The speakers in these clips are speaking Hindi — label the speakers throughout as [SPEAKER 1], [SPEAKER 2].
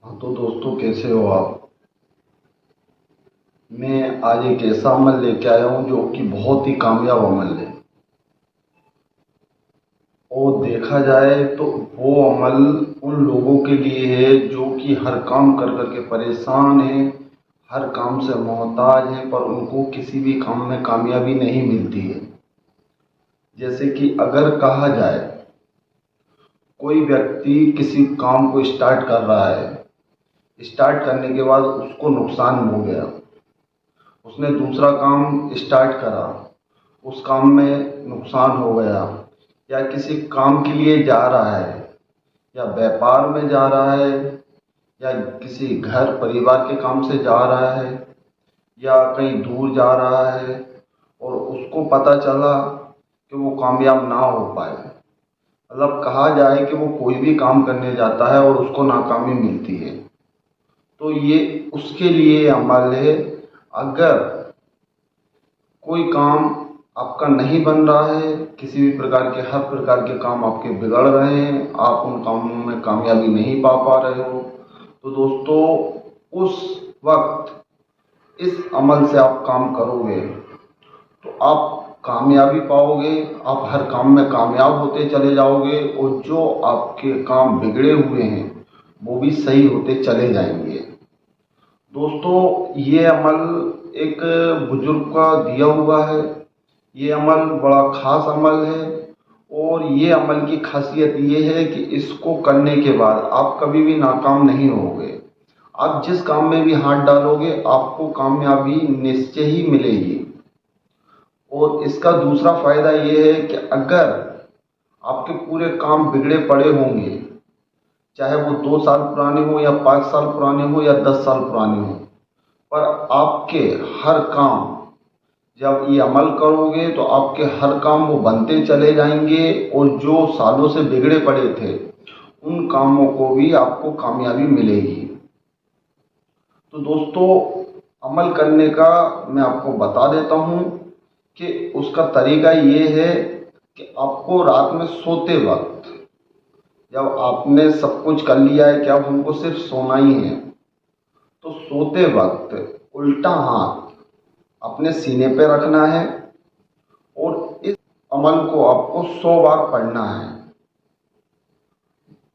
[SPEAKER 1] हाँ तो दोस्तों, कैसे हो आप। मैं आज एक ऐसा अमल लेके आया हूँ जो कि बहुत ही कामयाब अमल है। और देखा जाए तो वो अमल उन लोगों के लिए है जो कि हर काम कर कर के परेशान हैं, हर काम से मोहताज हैं, पर उनको किसी भी काम में कामयाबी नहीं मिलती है। जैसे कि अगर कहा जाए, कोई व्यक्ति किसी काम को स्टार्ट कर रहा है, स्टार्ट करने के बाद उसको नुकसान हो गया, उसने दूसरा काम स्टार्ट करा, उस काम में नुकसान हो गया, या किसी काम के लिए जा रहा है, या व्यापार में जा रहा है, या किसी घर परिवार के काम से जा रहा है, या कहीं दूर जा रहा है और उसको पता चला कि वो कामयाब ना हो पाए। मतलब कहा जाए कि वो कोई भी काम करने जाता है और उसको नाकामी मिलती है, तो ये उसके लिए अमल है। अगर कोई काम आपका नहीं बन रहा है, किसी भी प्रकार के हर प्रकार के काम आपके बिगड़ रहे हैं, आप उन कामों में कामयाबी नहीं पा रहे हो, तो दोस्तों उस वक्त इस अमल से आप काम करोगे तो आप कामयाबी पाओगे। आप हर काम में कामयाब होते चले जाओगे और जो आपके काम बिगड़े हुए हैं वो भी सही होते चले जाएंगे। दोस्तों ये अमल एक बुजुर्ग का दिया हुआ है। ये अमल बड़ा खास अमल है और ये अमल की खासियत ये है कि इसको करने के बाद आप कभी भी नाकाम नहीं होगे। आप जिस काम में भी हाथ डालोगे आपको कामयाबी निश्चय ही मिलेगी। और इसका दूसरा फायदा ये है कि अगर आपके पूरे काम बिगड़े पड़े होंगे, चाहे वो 2 साल पुराने हो या 5 साल पुराने हो या 10 साल पुराने हो, पर आपके हर काम जब ये अमल करोगे तो आपके हर काम वो बनते चले जाएंगे और जो सालों से बिगड़े पड़े थे उन कामों को भी आपको कामयाबी मिलेगी। तो दोस्तों अमल करने का मैं आपको बता देता हूँ कि उसका तरीका ये है कि आपको रात में सोते वक्त, जब आपने सब कुछ कर लिया है कि अब हमको सिर्फ सोना ही है, तो सोते वक्त उल्टा हाथ अपने सीने पे रखना है और इस अमल को आपको 100 बार पढ़ना है।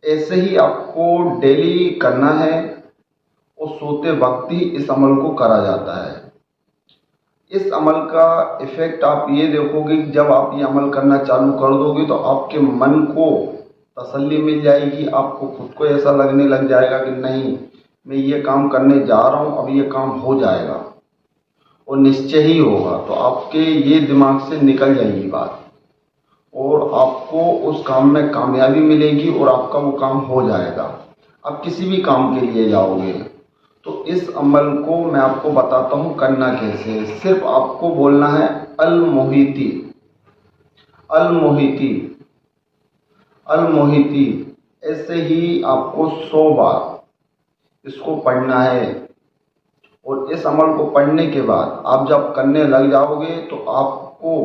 [SPEAKER 1] ऐसे ही आपको डेली करना है और सोते वक्त ही इस अमल को करा जाता है। इस अमल का इफेक्ट आप ये देखोगे कि जब आप ये अमल करना चालू कर दोगे तो आपके मन को तसल्ली मिल जाएगी। आपको खुद को ऐसा लगने लग जाएगा कि नहीं, मैं ये काम करने जा रहा हूँ, अब ये काम हो जाएगा और निश्चय ही होगा। तो आपके ये दिमाग से निकल जाएगी बात और आपको उस काम में कामयाबी मिलेगी और आपका वो काम हो जाएगा। आप किसी भी काम के लिए जाओगे तो इस अमल को मैं आपको बताता हूँ करना कैसे है। सिर्फ आपको बोलना है अल मोहिती, अल मोहिती, अल मोहिती। ऐसे ही आपको 100 बार इसको पढ़ना है और इस अमल को पढ़ने के बाद आप जब करने लग जाओगे तो आपको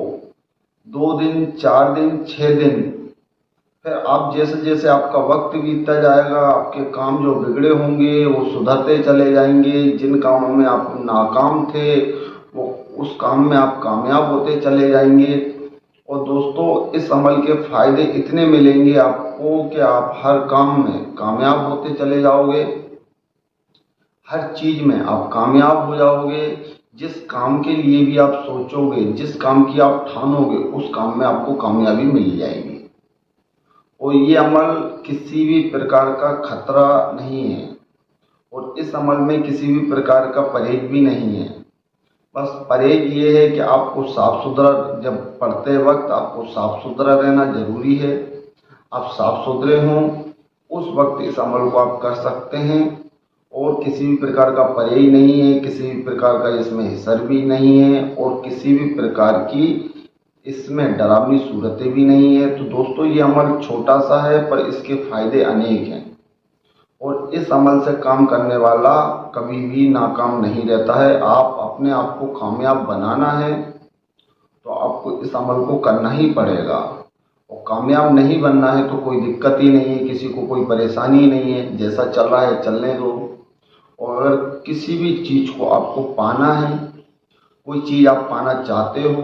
[SPEAKER 1] 2 दिन, 4 दिन, 6 दिन, फिर आप जैसे जैसे आपका वक्त बीतता जाएगा आपके काम जो बिगड़े होंगे वो सुधरते चले जाएंगे। जिन कामों में आप नाकाम थे वो उस काम में आप कामयाब होते चले जाएंगे। और दोस्तों इस अमल के फायदे इतने मिलेंगे आपको कि आप हर काम में कामयाब होते चले जाओगे, हर चीज में आप कामयाब हो जाओगे। जिस काम के लिए भी आप सोचोगे, जिस काम की आप ठानोगे, उस काम में आपको कामयाबी मिल जाएगी। और ये अमल किसी भी प्रकार का खतरा नहीं है और इस अमल में किसी भी प्रकार का परहेज भी नहीं है। बस परहेज ये है कि आपको साफ सुथरा, जब पढ़ते वक्त आपको साफ सुथरा रहना जरूरी है। आप साफ सुथरे हों उस वक्त इस अमल को आप कर सकते हैं और किसी भी प्रकार का परहेज नहीं है, किसी भी प्रकार का इसमें हिसर भी नहीं है और किसी भी प्रकार की इसमें डरावनी सूरतें भी नहीं है। तो दोस्तों ये अमल छोटा सा है पर इसके फायदे अनेक हैं और इस अमल से काम करने वाला कभी भी नाकाम नहीं रहता है। आप अपने आप को कामयाब बनाना है तो आपको इस अमल को करना ही पड़ेगा और कामयाब नहीं बनना है तो कोई दिक्कत ही नहीं है, किसी को कोई परेशानी ही नहीं है, जैसा चल रहा है चलने दो। और अगर किसी भी चीज़ को आपको पाना है, कोई चीज़ आप पाना चाहते हो,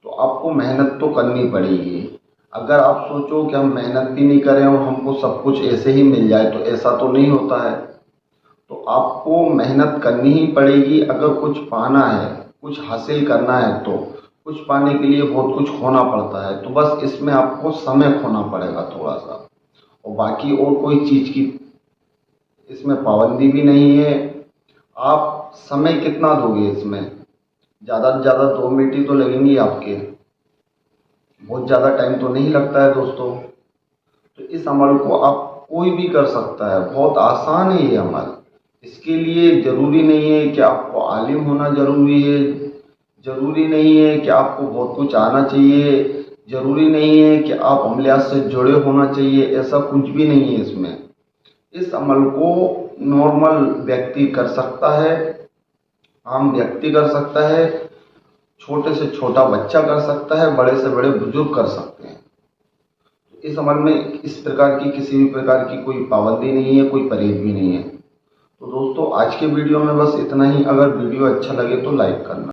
[SPEAKER 1] तो आपको मेहनत तो करनी पड़ेगी। अगर आप सोचो कि हम मेहनत भी नहीं करें और हमको सब कुछ ऐसे ही मिल जाए, तो ऐसा तो नहीं होता है। तो आपको मेहनत करनी ही पड़ेगी। अगर कुछ पाना है, कुछ हासिल करना है, तो कुछ पाने के लिए बहुत कुछ खोना पड़ता है। तो बस इसमें आपको समय खोना पड़ेगा थोड़ा सा, और बाकी और कोई चीज़ की इसमें पाबंदी भी नहीं है। आप समय कितना दोगे इसमें? ज़्यादा से ज़्यादा 2 मिनट ही तो लगेंगी आपके, बहुत ज़्यादा टाइम तो नहीं लगता है दोस्तों। तो इस अमल को आप कोई भी कर सकता है, बहुत आसान है ये अमल। इसके लिए ज़रूरी नहीं है कि आपको आलिम होना ज़रूरी है, ज़रूरी नहीं है कि आपको बहुत कुछ आना चाहिए, ज़रूरी नहीं है कि आप अमलियात से जुड़े होना चाहिए, ऐसा कुछ भी नहीं है इसमें। इस अमल को नॉर्मल व्यक्ति कर सकता है, आम व्यक्ति कर सकता है, छोटे से छोटा बच्चा कर सकता है, बड़े से बड़े बुजुर्ग कर सकते हैं। इस अमल में इस प्रकार की किसी भी प्रकार की कोई पाबंदी नहीं है, कोई परहेज भी नहीं है। तो दोस्तों आज के वीडियो में बस इतना ही। अगर वीडियो अच्छा लगे तो लाइक करना।